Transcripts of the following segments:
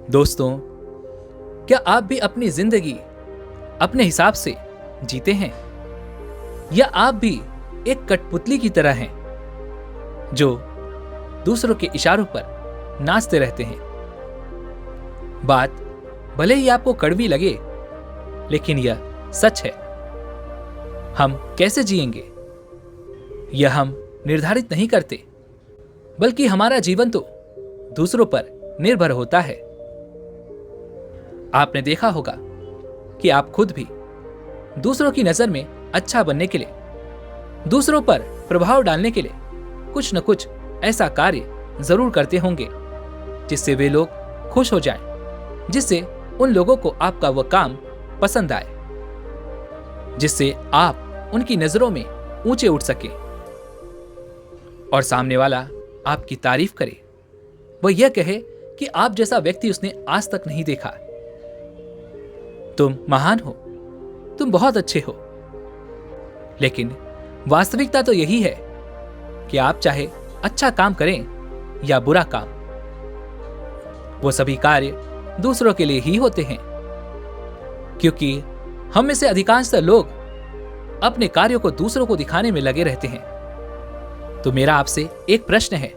दोस्तों, क्या आप भी अपनी जिंदगी अपने हिसाब से जीते हैं, या आप भी एक कठपुतली की तरह हैं जो दूसरों के इशारों पर नाचते रहते हैं? बात भले ही आपको कड़वी लगे, लेकिन यह सच है। हम कैसे जिएंगे यह हम निर्धारित नहीं करते, बल्कि हमारा जीवन तो दूसरों पर निर्भर होता है। आपने देखा होगा कि आप खुद भी दूसरों की नजर में अच्छा बनने के लिए, दूसरों पर प्रभाव डालने के लिए कुछ न कुछ ऐसा कार्य जरूर करते होंगे जिससे वे लोग खुश हो जाएं, जिससे उन लोगों को आपका वह काम पसंद आए, जिससे आप उनकी नजरों में ऊंचे उठ सके और सामने वाला आपकी तारीफ करे। वह यह कहे कि आप जैसा व्यक्ति उसने आज तक नहीं देखा। तुम महान हो, तुम बहुत अच्छे हो। लेकिन वास्तविकता तो यही है कि आप चाहे अच्छा काम करें या बुरा काम, वो सभी कार्य दूसरों के लिए ही होते हैं, क्योंकि हम में से अधिकांशतः लोग अपने कार्यों को दूसरों को दिखाने में लगे रहते हैं। तो मेरा आपसे एक प्रश्न है,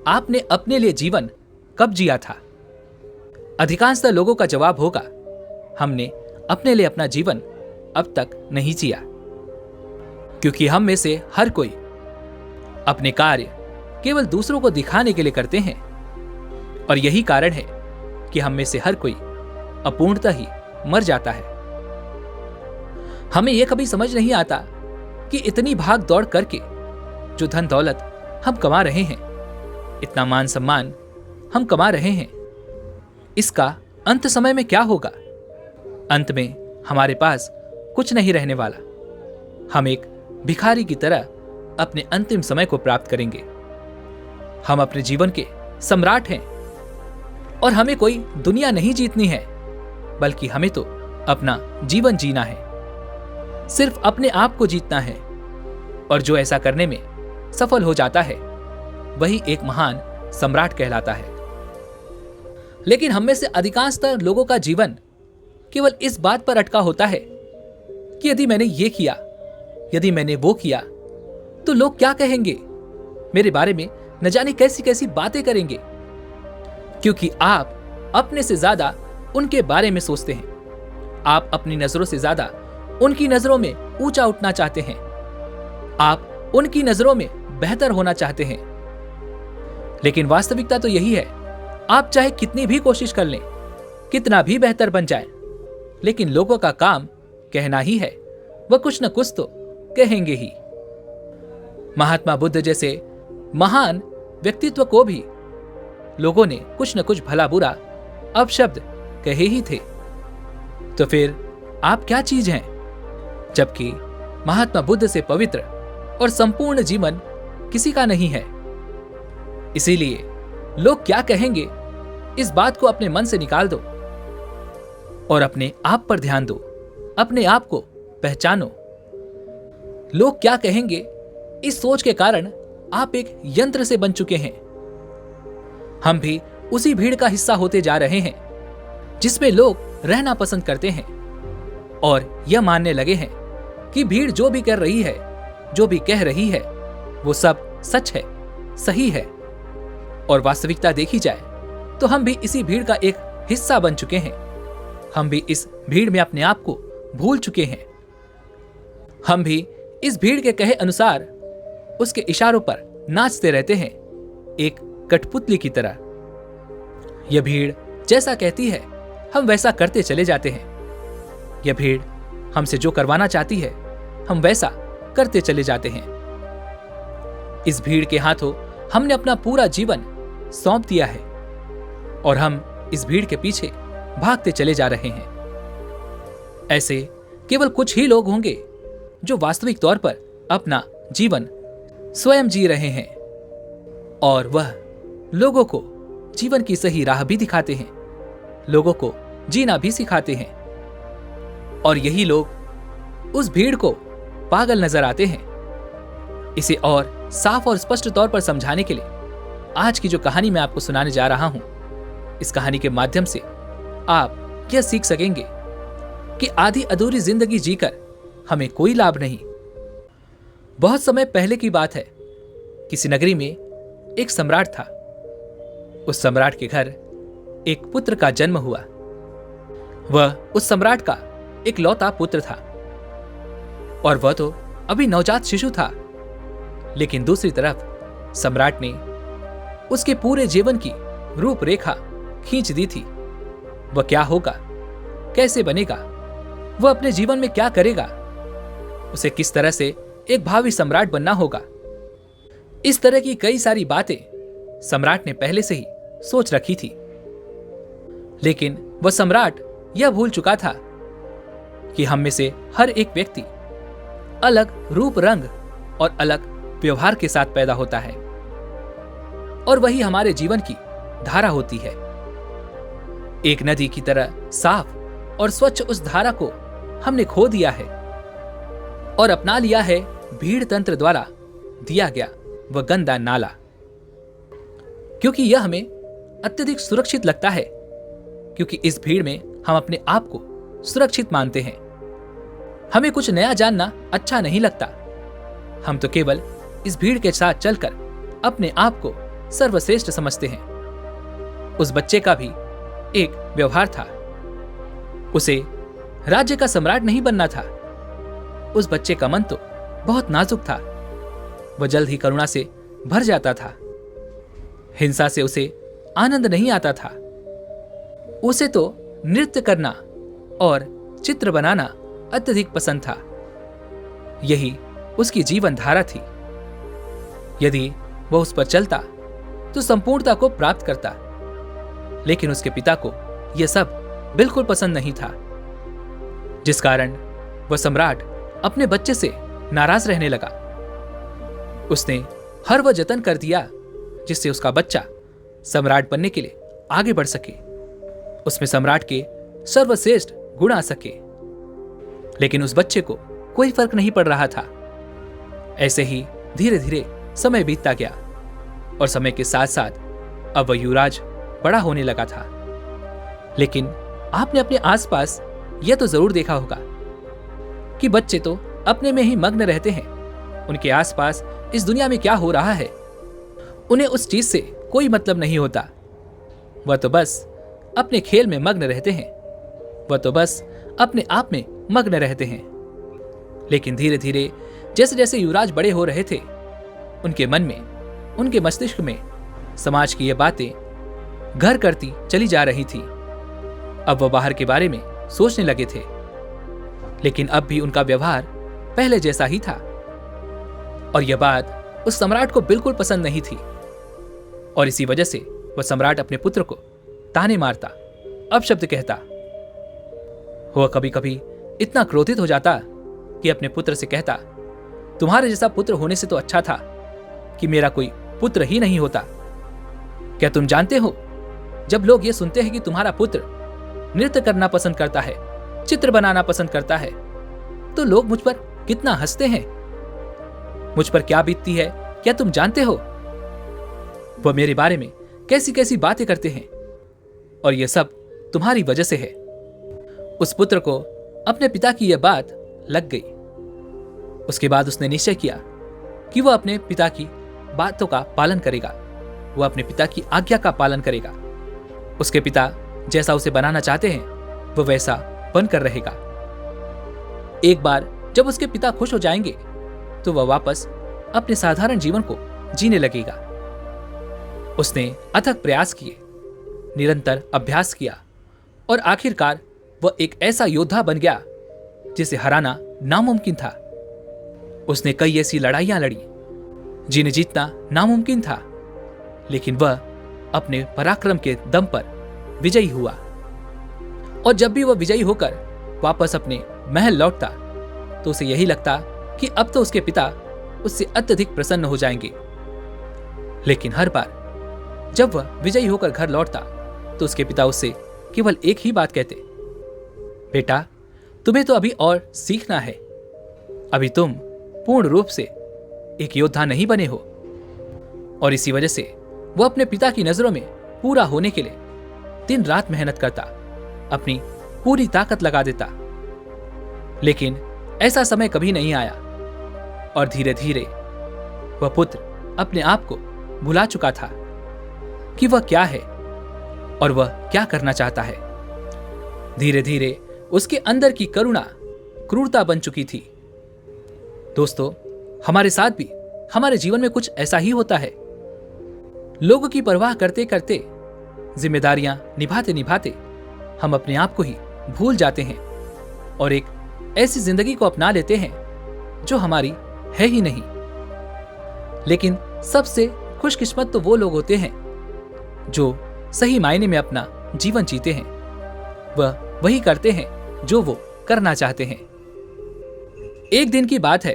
आपने अपने लिए जीवन कब जिया था? अधिकांशतः लोगों का जवाब होगा, हमने अपने लिए अपना जीवन अब तक नहीं जिया, क्योंकि हम में से हर कोई अपने कार्य केवल दूसरों को दिखाने के लिए करते हैं। और यही कारण है कि हम में से हर कोई अपूर्णता ही मर जाता है। हमें यह कभी समझ नहीं आता कि इतनी भाग दौड़ करके जो धन दौलत हम कमा रहे हैं, इतना मान सम्मान हम कमा रहे हैं, इसका अंत समय में क्या होगा? अंत में हमारे पास कुछ नहीं रहने वाला। हम एक भिखारी की तरह अपने अंतिम समय को प्राप्त करेंगे। हम अपने जीवन के सम्राट हैं और हमें कोई दुनिया नहीं जीतनी है, बल्कि हमें तो अपना जीवन जीना है, सिर्फ अपने आप को जीतना है। और जो ऐसा करने में सफल हो जाता है, वही एक महान सम्राट कहलाता है। लेकिन हम में से अधिकांशतः लोगों का जीवन केवल इस बात पर अटका होता है कि यदि मैंने ये किया, यदि मैंने वो किया, तो लोग क्या कहेंगे, मेरे बारे में न जाने कैसी कैसी बातें करेंगे। क्योंकि आप अपने से ज्यादा उनके बारे में सोचते हैं। आप अपनी नजरों से ज्यादा उनकी नजरों में ऊंचा उठना चाहते हैं। आप उनकी नजरों में बेहतर होना चाहते हैं। लेकिन वास्तविकता तो यही है, आप चाहे कितनी भी कोशिश कर लें, कितना भी बेहतर बन जाएं, लेकिन लोगों का काम कहना ही है। वह कुछ न कुछ तो कहेंगे ही। महात्मा बुद्ध जैसे महान व्यक्तित्व को भी लोगों ने कुछ न कुछ भला बुरा अपशब्द कहे ही थे। तो फिर आप क्या चीज हैं, जबकि महात्मा बुद्ध से पवित्र और संपूर्ण जीवन किसी का नहीं है। इसीलिए लोग क्या कहेंगे, इस बात को अपने मन से निकाल दो और अपने आप पर ध्यान दो। अपने आप को पहचानो। लोग क्या कहेंगे, इस सोच के कारण आप एक यंत्र से बन चुके हैं। हम भी उसी भीड़ का हिस्सा होते जा रहे हैं जिसमें लोग रहना पसंद करते हैं और यह मानने लगे हैं कि भीड़ जो भी कर रही है, जो भी कह रही है, वो सब सच है, सही है। और वास्तविकता देखी जाए तो हम भी इसी भीड़ का एक हिस्सा बन चुके हैं। हम भी इस भीड़ में अपने आप को भूल चुके हैं। हम भी इस भीड़ के कहे अनुसार उसके इशारों पर नाचते रहते हैं, एक कठपुतली की तरह। यह भीड़ जैसा कहती है, हम वैसा करते चले जाते हैं। यह भीड़ हमसे जो करवाना चाहती है, हम वैसा करते चले जाते हैं। इस भीड़ के हाथों हमने अपना पूरा जीवन सौंप दिया है और हम इस भीड़ के पीछे भागते चले जा रहे हैं। ऐसे केवल कुछ ही लोग होंगे जो वास्तविक तौर पर अपना जीवन स्वयं जी रहे हैं, और वह लोगों को जीवन की सही राह भी दिखाते हैं, लोगों को जीना भी सिखाते हैं। और यही लोग उस भीड़ को पागल नजर आते हैं। इसे और साफ और स्पष्ट तौर पर समझाने के लिए आज की जो कहानी मैं आपको सुनाने जा रहा हूं, इस कहानी के माध्यम से आप यह सीख सकेंगे कि आधी अधूरी जिंदगी जीकर हमें कोई लाभ नहीं। बहुत समय पहले की बात है। किसी नगरी में एक सम्राट था। उस सम्राट के घर एक पुत्र का जन्म हुआ। वह उस सम्राट का इकलौता पुत्र था और वह तो अभी नवजात शिशु था। लेकिन दूसरी तरफ सम्राट ने उसके पूरे जीवन की रूपरेखा खींच दी थी। वह क्या होगा, कैसे बनेगा, वह अपने जीवन में क्या करेगा, उसे किस तरह से एक भावी सम्राट बनना होगा। इस तरह की कई सारी बातें सम्राट ने पहले से ही सोच रखी थी। लेकिन वह सम्राट यह भूल चुका था कि हम में से हर एक व्यक्ति अलग रूप रंग और अलग व्यवहार के साथ पैदा होता है और वही हमारे जीवन की धारा होती है। एक नदी की तरह साफ और स्वच्छ उस धारा को हमने खो दिया है और अपना लिया है भीड़ तंत्र द्वारा दिया गया वह गंदा नाला, क्योंकि यह हमें अत्यधिक सुरक्षित लगता है, क्योंकि इस भीड़ में हम अपने आप को सुरक्षित मानते हैं। हमें कुछ नया जानना अच्छा नहीं लगता। हम तो केवल इस भीड़ के साथ चलकर अपने आप को सर्वश्रेष्ठ समझते हैं। उस बच्चे का भी एक व्यवहार था। उसे राज्य का सम्राट नहीं बनना था। उस बच्चे का मन तो बहुत नाजुक था। वह जल्द ही करुणा से भर जाता था। हिंसा से उसे आनंद नहीं आता था। उसे तो नृत्य करना और चित्र बनाना अत्यधिक पसंद था। यही उसकी जीवन धारा थी। यदि वह उस पर चलता तो संपूर्णता को प्राप्त करता। लेकिन उसके पिता को यह सब बिल्कुल पसंद नहीं था, जिस कारण वह सम्राट अपने बच्चे से नाराज रहने लगा। उसने हर वह जतन कर दिया जिससे उसका बच्चा सम्राट बनने के लिए आगे बढ़ सके, उसमें सम्राट के सर्वश्रेष्ठ गुण आ सके। लेकिन उस बच्चे को कोई फर्क नहीं पड़ रहा था। ऐसे ही धीरे धीरे समय बीतता गया और समय के साथ साथ अब वह युवराज बड़ा होने लगा था। लेकिन आपने अपने आसपास यह तो जरूर देखा होगा कि बच्चे तो अपने में ही मग्न रहते हैं। उनके आसपास इस दुनिया में क्या हो रहा है उन्हें उस चीज से कोई मतलब नहीं होता। वह तो बस अपने खेल में मग्न रहते हैं। वह तो बस अपने आप में मग्न रहते हैं। लेकिन धीरे धीरे जैसे जैसे युवराज बड़े हो रहे थे, उनके मन में, उनके मस्तिष्क में समाज की ये बातें घर करती चली जा रही थी। अब वह बाहर के बारे में सोचने लगे थे। लेकिन अब भी उनका व्यवहार पहले जैसा ही था और यह बात उस सम्राट को बिल्कुल पसंद नहीं थी। और इसी वजह से वह सम्राट अपने पुत्र को ताने मारता, अपशब्द कहता। वह कभी कभी इतना क्रोधित हो जाता कि अपने पुत्र से कहता, तुम्हारे जैसा पुत्र होने से तो अच्छा था कि मेरा कोई पुत्र ही नहीं होता। क्या तुम जानते हो, जब लोग ये सुनते हैं कि तुम्हारा पुत्र नृत्य करना पसंद करता है, चित्र बनाना पसंद करता है, तो लोग मुझ पर कितना हंसते हैं। मुझ पर क्या बीतती है क्या तुम जानते हो? वह मेरे बारे में कैसी कैसी बातें करते हैं और यह सब तुम्हारी वजह से है। उस पुत्र को अपने पिता की यह बात लग गई। उसके बाद उसने निश्चय किया कि वह अपने पिता की बातों का पालन करेगा। वह अपने पिता की आज्ञा का पालन करेगा। उसके पिता जैसा उसे बनाना चाहते हैं वह वैसा बनकर रहेगा। एक बार जब उसके पिता खुश हो जाएंगे तो वह वापस अपने साधारण जीवन को जीने लगेगा। उसने अथक प्रयास किए, निरंतर अभ्यास किया और आखिरकार वह एक ऐसा योद्धा बन गया जिसे हराना नामुमकिन था। उसने कई ऐसी लड़ाइयां लड़ी जिन्हें जीतना नामुमकिन था, लेकिन वह अपने पराक्रम के दम पर विजयी हुआ। और जब भी वह विजयी होकर वापस अपने महल लौटता तो उसे यही लगता कि अब तो उसके पिता उससे अत्यधिक प्रसन्न हो जाएंगे। लेकिन हर बार जब वह विजयी होकर घर लौटता तो उसके पिता उससे केवल एक ही बात कहते, बेटा तुम्हें तो अभी और सीखना है। अभी तुम पूर्ण रूप से एक योद्धा नहीं बने हो। और इसी वजह से वह अपने पिता की नजरों में पूरा होने के लिए दिन रात मेहनत करता, अपनी पूरी ताकत लगा देता। लेकिन ऐसा समय कभी नहीं आया और धीरे धीरे वह पुत्र अपने आप को भुला चुका था कि वह क्या है और वह क्या करना चाहता है। धीरे धीरे उसके अंदर की करुणा क्रूरता बन चुकी थी। दोस्तों, हमारे साथ भी हमारे जीवन में कुछ ऐसा ही होता है। लोगों की परवाह करते करते, जिम्मेदारियां निभाते निभाते हम अपने आप को ही भूल जाते हैं और एक ऐसी जिंदगी को अपना लेते हैं जो हमारी है ही नहीं। लेकिन सबसे खुशकिस्मत तो वो लोग होते हैं जो सही मायने में अपना जीवन जीते हैं। वह वही करते हैं जो वो करना चाहते हैं। एक दिन की बात है,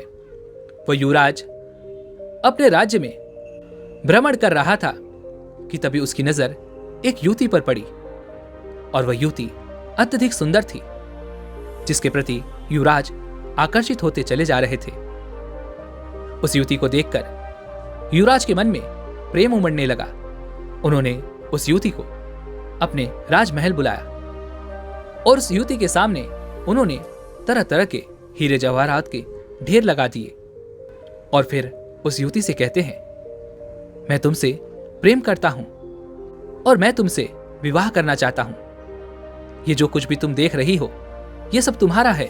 वह युवराज अपने राज्य में भ्रमण कर रहा था कि तभी उसकी नजर एक युवती पर पड़ी और वह युवती अत्यधिक सुंदर थी, जिसके प्रति युवराज आकर्षित होते चले जा रहे थे। उस युवती को देखकर युवराज के मन में प्रेम उमड़ने लगा। उन्होंने उस युवती को अपने राजमहल बुलाया और उस युवती के सामने उन्होंने तरह तरह के हीरे जवाहरात के ढेर लगा दिए और फिर उस युवती से कहते हैं, मैं तुमसे प्रेम करता हूं और मैं तुमसे विवाह करना चाहता हूं। ये जो कुछ भी तुम देख रही हो, ये सब तुम्हारा है।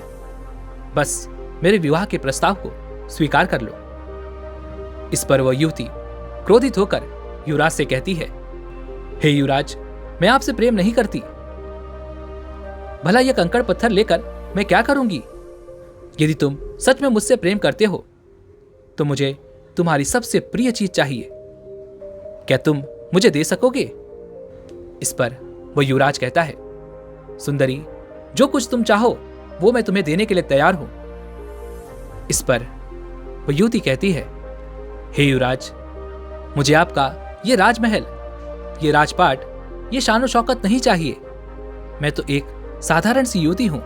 बस मेरे विवाह के प्रस्ताव को स्वीकार कर लो। इस पर वह युवती क्रोधित होकर युवराज से कहती है, हे युवराज, मैं आपसे प्रेम नहीं करती। भला यह कंकड़ पत्थर लेकर मैं क्या करूंगी? यदि तुम सच में मुझसे प्रेम करते हो तो मुझे तुम्हारी सबसे प्रिय चीज चाहिए। क्या तुम मुझे दे सकोगे? इस पर वह युवराज कहता है, सुंदरी, जो कुछ तुम चाहो वो मैं तुम्हें देने के लिए तैयार हूं। इस पर वह युवती कहती है, हे युवराज, मुझे आपका ये राजमहल, ये राजपाट, ये शानो शौकत नहीं चाहिए। मैं तो एक साधारण सी युवती हूं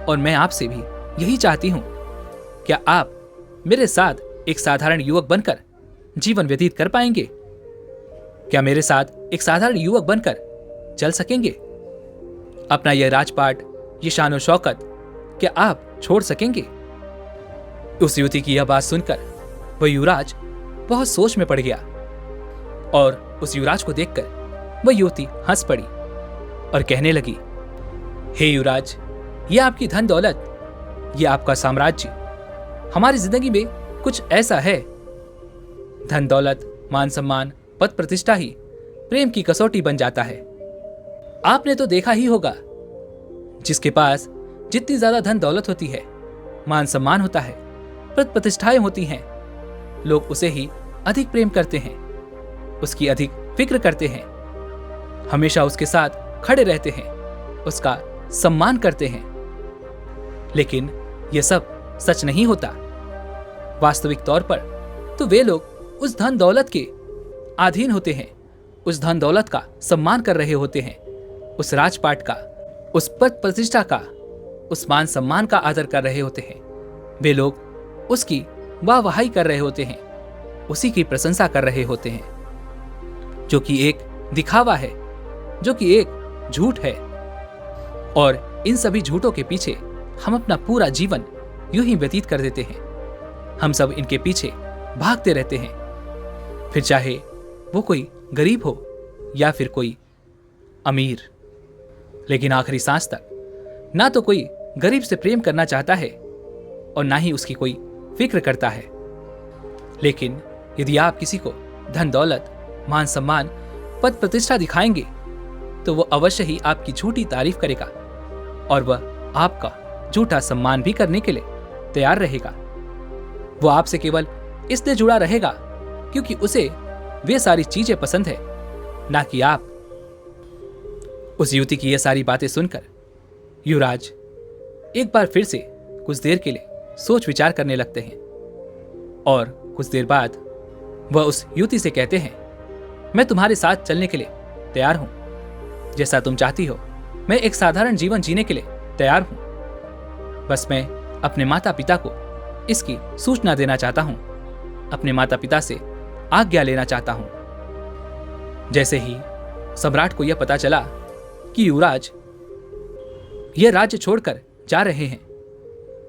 और मैं आपसे भी यही चाहती हूं। क्या आप मेरे साथ एक साधारण युवक बनकर जीवन व्यतीत कर पाएंगे? क्या मेरे साथ एक साधारण युवक बनकर चल सकेंगे? अपना यह राजपाट, ये शानो शौकत क्या आप छोड़ सकेंगे? उस युवती की यह बात सुनकर वह युवराज बहुत सोच में पड़ गया और उस युवराज को देखकर वह युवती हंस पड़ी और कहने लगी, हे युवराज, ये आपकी धन दौलत, ये आपका साम्राज्य, हमारी जिंदगी में कुछ ऐसा है। धन दौलत, मान सम्मान, पद प्रतिष्ठा ही प्रेम की कसौटी बन जाता है। आपने तो देखा ही होगा, जिसके पास जितनी ज्यादा धन दौलत होती है, मान सम्मान होता है, पद प्रतिष्ठाएं होती हैं, लोग उसे ही अधिक प्रेम करते हैं, उसकी अधिक फिक्र करते हैं, हमेशा उसके साथ खड़े रहते हैं, उसका सम्मान करते हैं। लेकिन यह सब सच नहीं होता। वास्तविक तौर पर तो वे लोग उस धन दौलत के अधीन होते हैं, उस धन दौलत का सम्मान कर रहे होते हैं, उस राजपाट का, उस पद प्रतिष्ठा का, उस मान सम्मान का आदर कर रहे होते हैं। वे लोग उसकी वाहवाही कर रहे होते हैं, उसी की प्रशंसा कर रहे होते हैं, जो कि एक दिखावा है, जो कि एक झूठ है। और इन सभी झूठों के पीछे हम अपना पूरा जीवन यूं ही व्यतीत कर देते हैं। हम सब इनके पीछे भागते रहते हैं, फिर चाहे वो कोई गरीब हो या फिर कोई अमीर। लेकिन आखिरी सांस तक ना तो कोई गरीब से प्रेम करना चाहता है और ना ही उसकी कोई फिक्र करता है। लेकिन यदि आप किसी को धन दौलत, मान सम्मान, पद प्रतिष्ठा दिखाएंगे तो वो अवश्य ही आपकी झूठी तारीफ करेगा और वह आपका झूठा सम्मान भी करने के लिए तैयार रहेगा। वो आपसे केवल इसलिए जुड़ा रहेगा क्योंकि उसे वे सारी चीजें पसंद है, ना कि आप। उस युवती की ये सारी बातें सुनकर युवराज एक बार फिर से कुछ देर के लिए सोच विचार करने लगते हैं और कुछ देर बाद वह उस युवती से कहते हैं, मैं तुम्हारे साथ चलने के लिए तैयार हूं। जैसा तुम चाहती हो, मैं एक साधारण जीवन जीने के लिए तैयार हूं। बस मैं अपने माता पिता को इसकी सूचना देना चाहता हूं, अपने माता पिता से आज्ञा लेना चाहता हूं। जैसे ही सम्राट को यह पता चला कि युवराज यह राज्य छोड़कर जा रहे हैं,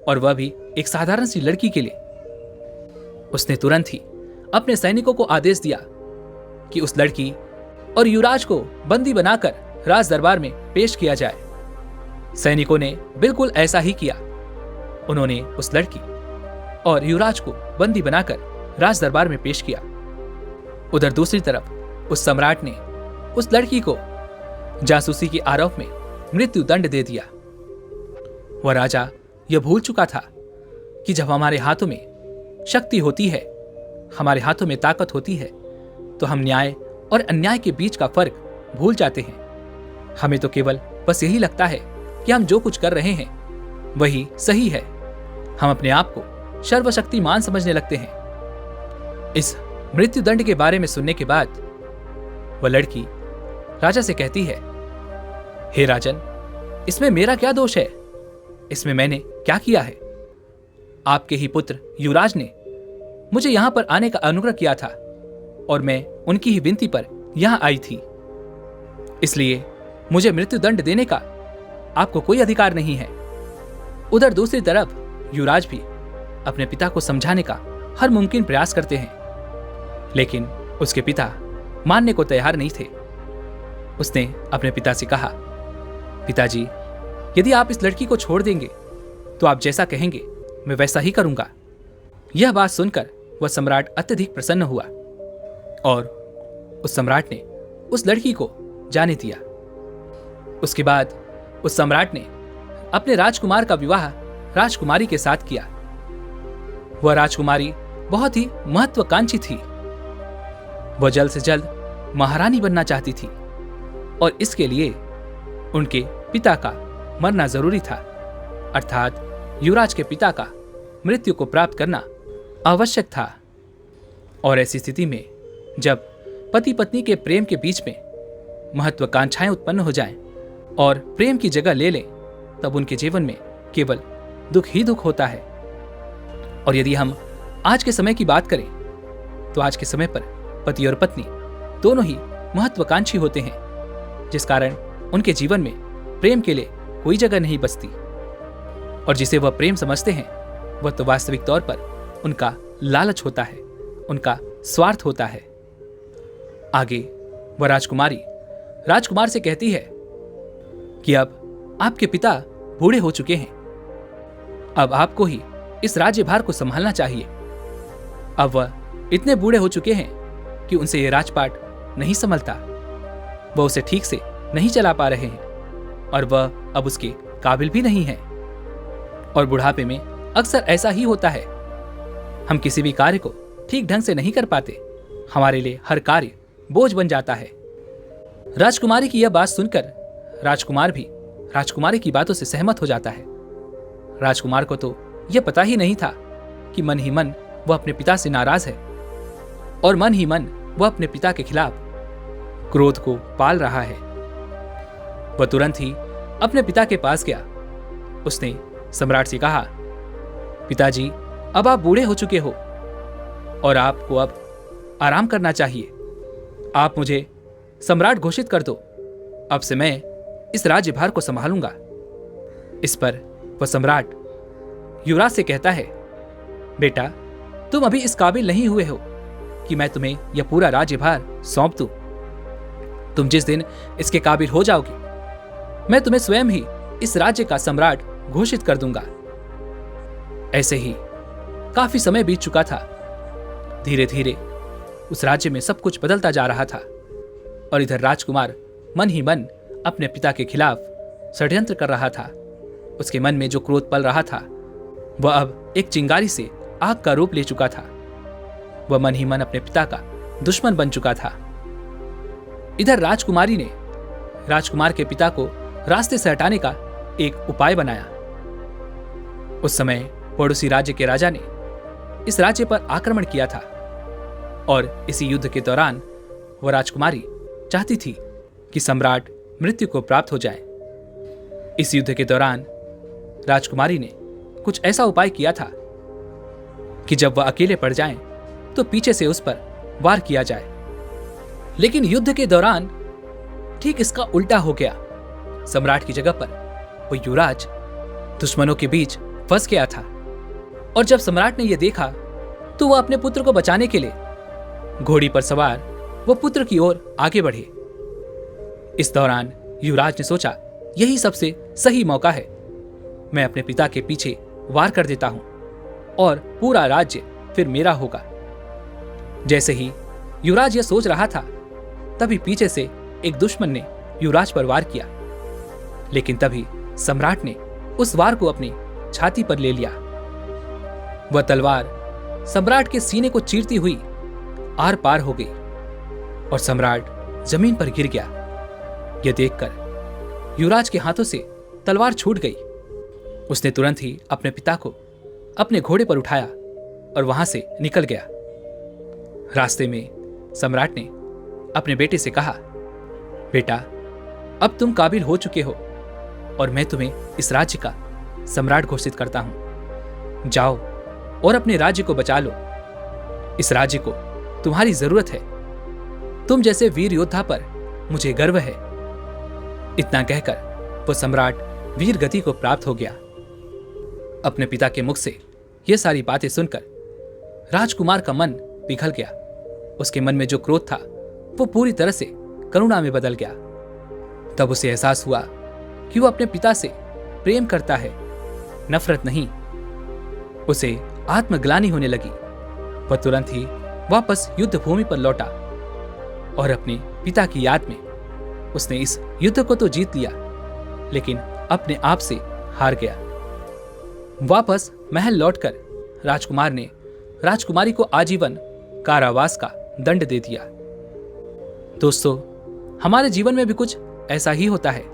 और वह भी एक साधारण सी लड़की के लिए। उसने तुरंत ही अपने सैनिकों को आदेश दिया कि उस लड़की और युवराज को बंदी बनाकर राज दरबार में पेश किया जाए। सैनिकों ने बिल्कुल ऐसा ही किया। उन्होंने उस लड़की और युवराज को बंदी बनाकर राज दरबार में पेश किया। उधर दूसरी तरफ उस सम्राट ने उस लड़की को जासूसी के आरोप में मृत्यु दंड दे दिया। वह राजा यह भूल चुका था कि जब हमारे हाथों में शक्ति होती है, हमारे हाथों में ताकत होती है, तो हम न्याय और अन्याय के बीच का फर्क भूल जाते हैं। हमें तो केवल बस यही लगता है कि हम जो कुछ कर रहे हैं वही सही है। हम अपने आप को सर्वशक्तिमान समझने लगते हैं। इस मृत्यु दंड के बारे में सुनने के बाद वह लड़की राजा से कहती है, हे राजन, इसमें मेरा क्या दोष है? इसमें मैंने क्या किया है? आपके ही पुत्र युवराज ने मुझे यहां पर आने का अनुग्रह किया था और मैं उनकी ही विनती पर यहां आई थी। इसलिए मुझे मृत्यु दंड देने का आपको कोई अधिकार नहीं है। उधर दूसरी तरफ युवराज भी अपने पिता को समझाने का हर मुमकिन प्रयास करते हैं, लेकिन उसके पिता मानने को तैयार नहीं थे। उसने अपने पिता से कहा, पिताजी, यदि आप इस लड़की को छोड़ देंगे तो आप जैसा कहेंगे मैं वैसा ही करूंगा। यह बात सुनकर वह सम्राट अत्यधिक प्रसन्न हुआ और उस सम्राट ने उस लड़की को जाने दिया। उसके बाद उस सम्राट ने अपने राजकुमार का विवाह राजकुमारी के साथ किया। वह राजकुमारी बहुत ही महत्वाकांक्षी थी। वह जल्द से जल्द महारानी बनना चाहती थी और इसके लिए उनके पिता का मरना जरूरी था, अर्थात युवराज के पिता का मृत्यु को प्राप्त करना आवश्यक था। और ऐसी स्थिति में जब पति पत्नी के प्रेम के बीच में महत्वाकांक्षाएं उत्पन्न हो जाएं और प्रेम की जगह ले लें, तब उनके जीवन में केवल दुख ही दुख होता है। और यदि हम आज के समय की बात करें तो आज के समय पर पति और पत्नी दोनों ही महत्वाकांक्षी होते हैं, जिस कारण उनके जीवन में प्रेम के लिए कोई जगह नहीं बचती। और जिसे वह प्रेम समझते हैं वह तो वास्तविक तौर पर उनका लालच होता है, उनका स्वार्थ होता है। आगे वह राजकुमारी राजकुमार से कहती है कि अब आपके पिता बूढ़े हो चुके हैं, अब आपको ही इस राज्यभार को संभालना चाहिए। अब वह इतने बूढ़े हो चुके हैं कि उनसे यह राजपाट नहीं संभलता, वह उसे ठीक से नहीं चला पा रहे हैं और वह अब उसके काबिल भी नहीं है। और बुढ़ापे में अक्सर ऐसा ही होता है, हम किसी भी कार्य को ठीक ढंग से नहीं कर पाते, हमारे लिए हर कार्य बोझ बन जाता है। राजकुमारी की यह बात सुनकर राजकुमार भी राजकुमारी की बातों से सहमत हो जाता है। राजकुमार को तो यह पता ही नहीं था कि मन ही मन वह अपने पिता से नाराज है और मन ही मन वह अपने पिता के खिलाफ क्रोध को पाल रहा है। वह तुरंत ही अपने पिता के पास गया। उसने सम्राट से कहा, पिताजी, अब आप बूढ़े हो चुके हो और आपको अब आराम करना चाहिए। आप मुझे सम्राट घोषित कर दो, अब से मैं इस राज्यभार को संभालूंगा। इस पर वह सम्राट युवराज से कहता है, बेटा, तुम अभी इस काबिल नहीं हुए हो कि मैं तुम्हें यह पूरा राज्यभार सौंप दूं। तुम जिस दिन इसके काबिल हो जाओगे, मैं तुम्हें स्वयं ही इस राज्य का सम्राट घोषित कर दूंगा। ऐसे ही काफी समय बीत चुका था। धीरे धीरे उस राज्य में सब कुछ बदलता जा रहा था और इधर राजकुमार मन ही मन अपने पिता के खिलाफ षड्यंत्र कर रहा था। उसके मन में जो क्रोध पल रहा था वह अब एक चिंगारी से आग का रूप ले चुका था। वह मन ही मन अपने पिता का दुश्मन बन चुका था। इधर राजकुमारी ने राजकुमार के पिता को रास्ते से हटाने का एक उपाय बनाया। उस समय पड़ोसी राज्य के राजा ने इस राज्य पर आक्रमण किया था और इसी युद्ध के दौरान वह राजकुमारी चाहती थी कि सम्राट मृत्यु को प्राप्त हो जाए। इस युद्ध के दौरान राजकुमारी ने कुछ ऐसा उपाय किया था कि जब वह अकेले पड़ जाएं तो पीछे से उस पर वार किया जाए। लेकिन युद्ध के दौरान ठीक इसका उल्टा हो गया। सम्राट की जगह पर वो युवराज दुश्मनों के बीच फंस गया था। और जब सम्राट ने यह देखा तो वह अपने पुत्र को बचाने के लिए घोड़ी पर सवार वो पुत्र की ओर आगे बढ़े। इस दौरान युवराज ने सोचा, यही सबसे सही मौका है, मैं अपने पिता के पीछे वार कर देता हूं और पूरा राज्य फिर मेरा होगा। जैसे ही युवराज यह सोच रहा था तभी पीछे से एक दुश्मन ने युवराज पर वार किया, लेकिन तभी सम्राट ने उस वार को अपनी छाती पर ले लिया। वह तलवार सम्राट के सीने को चीरती हुई आर पार हो गई और सम्राट जमीन पर गिर गया। यह देखकर युवराज के हाथों से तलवार छूट गई। उसने तुरंत ही अपने पिता को अपने घोड़े पर उठाया और वहां से निकल गया। रास्ते में सम्राट ने अपने बेटे से कहा, बेटा, अब तुम काबिल हो चुके हो और मैं तुम्हें इस राज्य का सम्राट घोषित करता हूं। जाओ और अपने राज्य को बचा लो। इस राज्य को तुम्हारी जरूरत है। तुम जैसे वीर योद्धा पर मुझे गर्व है। इतना कहकर वो सम्राट वीर गति को प्राप्त हो गया। अपने पिता के मुख से ये सारी बातें सुनकर राजकुमार का मन पिघल गया। उसके मन में जो क्रोध था वो पूरी तरह से करुणा में बदल गया। तब उसे एहसास हुआ कि वो अपने पिता से प्रेम करता है, नफरत नहीं। उसे आत्मग्लानि होने लगी। वह तुरंत ही वापस युद्ध भूमि पर लौटा और अपने पिता की याद में उसने इस युद्ध को तो जीत लिया, लेकिन अपने आप से हार गया। वापस महल लौटकर राजकुमार ने राजकुमारी को आजीवन कारावास का दंड दे दिया। दोस्तों, हमारे जीवन में भी कुछ ऐसा ही होता है।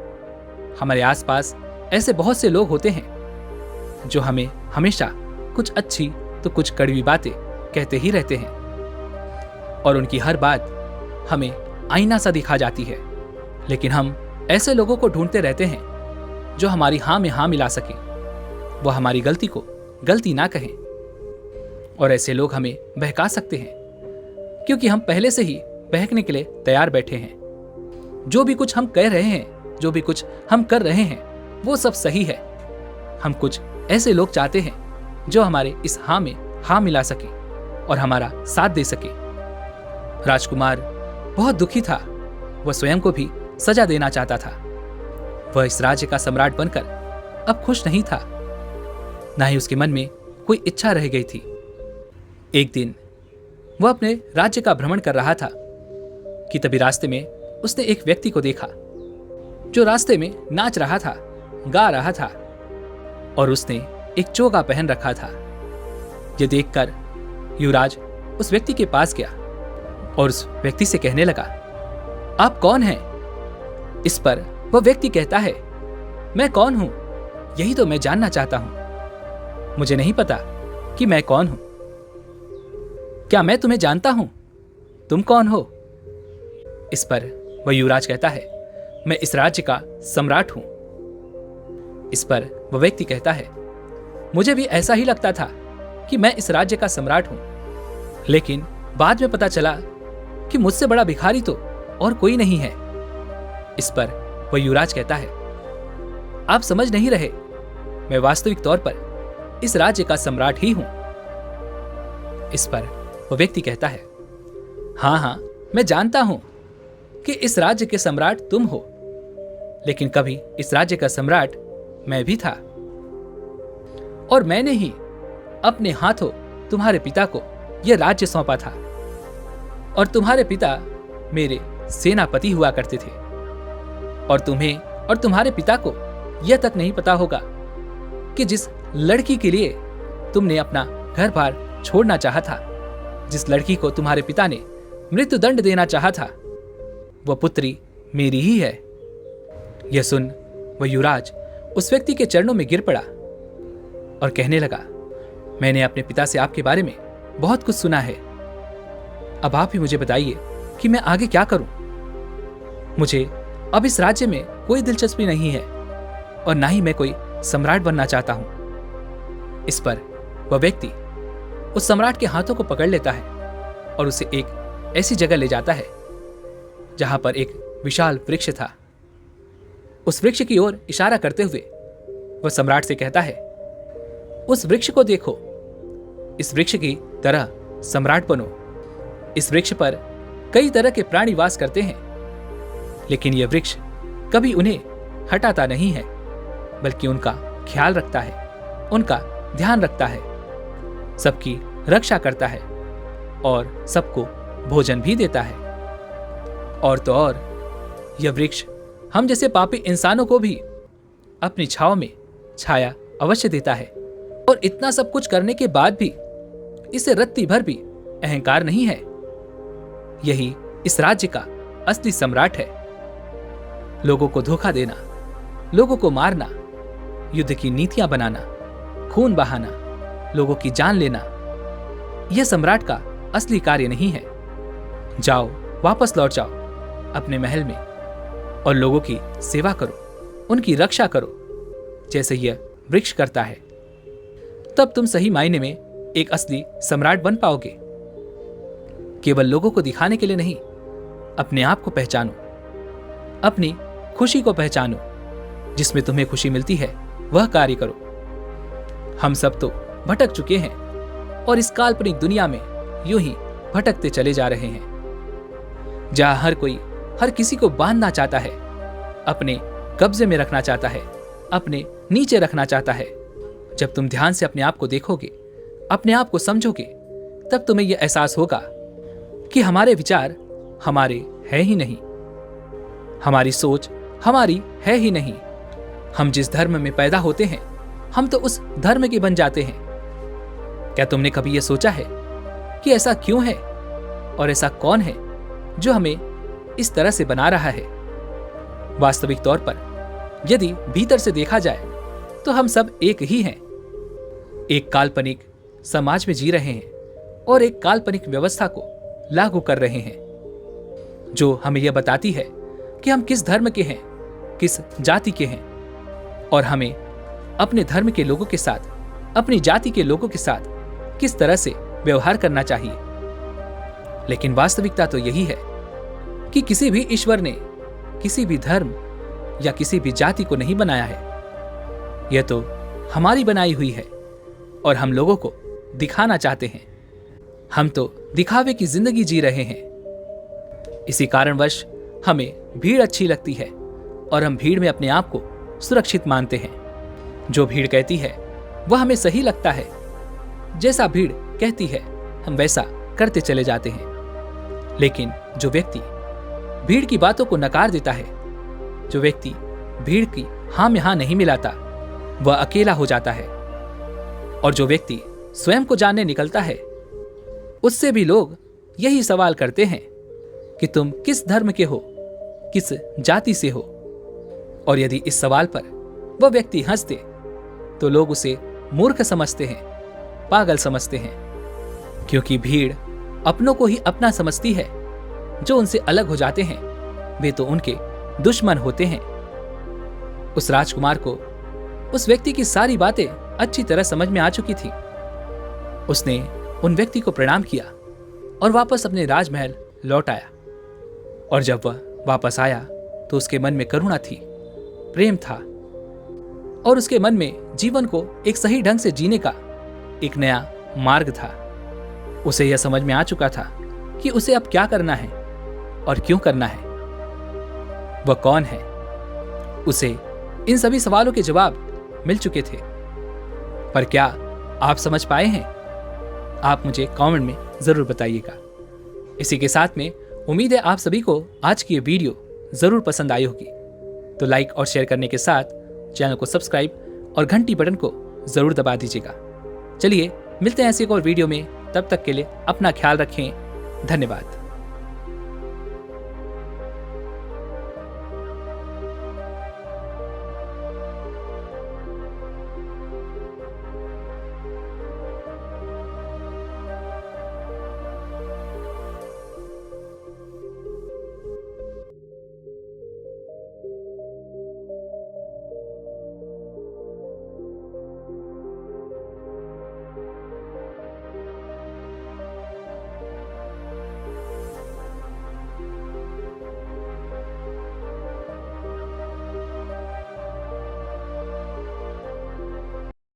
हमारे आसपास ऐसे बहुत से लोग होते हैं जो हमें हमेशा कुछ अच्छी तो कुछ कड़वी बातें कहते ही रहते हैं और उनकी हर बात हमें आईना सा दिखा जाती है। लेकिन हम ऐसे लोगों को ढूंढते रहते हैं जो हमारी हाँ में हाँ मिला सके, वो हमारी गलती को गलती ना कहें। और ऐसे लोग हमें बहका सकते हैं क्योंकि हम पहले से ही बहकने के लिए तैयार बैठे हैं। जो भी कुछ हम कह रहे हैं, जो भी कुछ हम कर रहे हैं, वो सब सही है। हम कुछ ऐसे लोग चाहते हैं जो हमारे इस हाँ में हाँ मिला सके और हमारा साथ दे सके। राजकुमार बहुत दुखी था। वह स्वयं को भी सजा देना चाहता था। वह इस राज्य का सम्राट बनकर अब खुश नहीं था, ना ही उसके मन में कोई इच्छा रह गई थी। एक दिन वह अपने राज्य का भ्रमण कर रहा था कि तभी रास्ते में उसने एक व्यक्ति को देखा जो रास्ते में नाच रहा था, गा रहा था और उसने एक चोगा पहन रखा था। यह देखकर युवराज उस व्यक्ति के पास गया और उस व्यक्ति से कहने लगा, आप कौन हैं? इस पर वह व्यक्ति कहता है, मैं कौन हूं? यही तो मैं जानना चाहता हूं। मुझे नहीं पता कि मैं कौन हूं। क्या मैं तुम्हें जानता हूं? तुम कौन हो? इस पर वह युवराज कहता है, मैं इस राज्य का सम्राट हूं। इस पर वह व्यक्ति कहता है, मुझे भी ऐसा ही लगता था कि मैं इस राज्य का सम्राट हूं, लेकिन बाद में पता चला कि मुझसे बड़ा भिखारी तो और कोई नहीं है। इस पर वह युवराज कहता है, आप समझ नहीं रहे, मैं वास्तविक तौर पर इस राज्य का सम्राट ही हूं। इस पर वह व्यक्ति कहता है, हां हां, मैं जानता हूं कि इस राज्य के सम्राट तुम हो, लेकिन कभी इस राज्य का सम्राट मैं भी था और मैंने ही अपने हाथों तुम्हारे पिता को यह राज्य सौंपा था और तुम्हारे पिता मेरे सेनापति हुआ करते थे और तुम्हें और तुम्हारे पिता को यह तक नहीं पता होगा कि जिस लड़की के लिए तुमने अपना घर बार छोड़ना चाहा था, जिस लड़की को तुम्हारे पिता ने मृत्यु दंड देना चाहा था, वह पुत्री मेरी ही है। यह सुन वह युवराज उस व्यक्ति के चरणों में गिर पड़ा और कहने लगा, मैंने अपने पिता से आपके बारे में बहुत कुछ सुना है। अब आप ही मुझे बताइए कि मैं आगे क्या करूं। मुझे अब इस राज्य में कोई दिलचस्पी नहीं है और ना ही मैं कोई सम्राट बनना चाहता हूं। इस पर वह व्यक्ति उस सम्राट के हाथों को पकड़ लेता है और उसे एक ऐसी जगह ले जाता है जहां पर एक विशाल वृक्ष था। उस वृक्ष की ओर इशारा करते हुए वह सम्राट से कहता है, उस वृक्ष को देखो, इस वृक्ष की तरह सम्राट बनो। इस वृक्ष पर कई तरह के प्राणी वास करते हैं, लेकिन यह वृक्ष कभी उन्हें हटाता नहीं है, बल्कि उनका ख्याल रखता है, उनका ध्यान रखता है, सबकी रक्षा करता है और सबको भोजन भी देता है। और तो और यह वृक्ष हम जैसे पापी इंसानों को भी अपनी छांव में छाया अवश्य देता है। और इतना सब कुछ करने के बाद भी इसे रत्ती भर भी अहंकार नहीं है। यही इस राज्य का असली सम्राट है। लोगों को धोखा देना, लोगों को मारना, युद्ध की नीतियां बनाना, खून बहाना, लोगों की जान लेना, यह सम्राट का असली कार्य नहीं है। जाओ, वापस लौट जाओ अपने महल में और लोगों की सेवा करो, उनकी रक्षा करो, जैसे यह वृक्ष करता है। तब तुम सही मायने में एक असली सम्राट बन पाओगे। केवल लोगों को दिखाने के लिए नहीं, अपने आप को पहचानो, अपनी खुशी को पहचानो, जिसमें तुम्हें खुशी मिलती है वह कार्य करो। हम सब तो भटक चुके हैं और इस काल्पनिक दुनिया में यूं ही भटकते चले जा रहे हैं, जहां हर कोई हर किसी को बांधना चाहता है, अपने कब्जे में रखना चाहता है, अपने नीचे रखना चाहता है। जब तुम ध्यान से अपने आप को देखोगे, अपने आप को समझोगे, तब तुम्हें यह एहसास होगा कि हमारे विचार हमारे है ही नहीं, हमारी सोच हमारी है ही नहीं। हम जिस धर्म में पैदा होते हैं, हम तो उस धर्म के बन जाते हैं। क्या तुमने कभी यह सोचा है कि ऐसा क्यों है और ऐसा कौन है जो हमें इस तरह से बना रहा है? वास्तविक तौर पर यदि भीतर से देखा जाए तो हम सब एक ही हैं। एक काल्पनिक समाज में जी रहे हैं और एक काल्पनिक व्यवस्था को लागू कर रहे हैं, जो हमें यह बताती है कि हम किस धर्म के हैं, किस जाति के हैं, और हमें अपने धर्म के लोगों के साथ, अपनी जाति के लोगों के साथ किस तरह से व्यवहार करना चाहिए। लेकिन वास्तविकता तो यही है कि किसी भी ईश्वर ने किसी भी धर्म या किसी भी जाति को नहीं बनाया है। यह तो हमारी बनाई हुई है और हम लोगों को दिखाना चाहते हैं। हम तो दिखावे की जिंदगी जी रहे हैं। इसी कारणवश हमें भीड़ अच्छी लगती है और हम भीड़ में अपने आप को सुरक्षित मानते हैं। जो भीड़ कहती है वह हमें सही लगता है। जैसा भीड़ कहती है हम वैसा करते चले जाते हैं। लेकिन जो व्यक्ति भीड़ की बातों को नकार देता है, जो व्यक्ति भीड़ की हाँ में हाँ नहीं मिलाता, वह अकेला हो जाता है। और जो व्यक्ति स्वयं को जानने निकलता है, उससे भी लोग यही सवाल करते हैं कि तुम किस धर्म के हो, किस जाति से हो। और यदि इस सवाल पर वह व्यक्ति हंस दे तो लोग उसे मूर्ख समझते हैं, पागल समझते हैं, क्योंकि भीड़ अपनों को ही अपना समझती है। जो उनसे अलग हो जाते हैं वे तो उनके दुश्मन होते हैं। उस राजकुमार को उस व्यक्ति की सारी बातें अच्छी तरह समझ में आ चुकी थी। उसने उन व्यक्ति को प्रणाम किया और वापस अपने राजमहल लौट आया। और जब वह वापस आया तो उसके मन में करुणा थी, प्रेम था, और उसके मन में जीवन को एक सही ढंग से जीने का एक नया मार्ग था। उसे यह समझ में आ चुका था कि उसे अब क्या करना है और क्यों करना है, वह कौन है। उसे इन सभी सवालों के जवाब मिल चुके थे। पर क्या आप समझ पाए हैं? आप मुझे कमेंट में जरूर बताइएगा। इसी के साथ में उम्मीद है आप सभी को आज की ये वीडियो जरूर पसंद आई होगी। तो लाइक और शेयर करने के साथ चैनल को सब्सक्राइब और घंटी बटन को जरूर दबा दीजिएगा। चलिए मिलते हैं ऐसे एक और वीडियो में। तब तक के लिए अपना ख्याल रखें। धन्यवाद।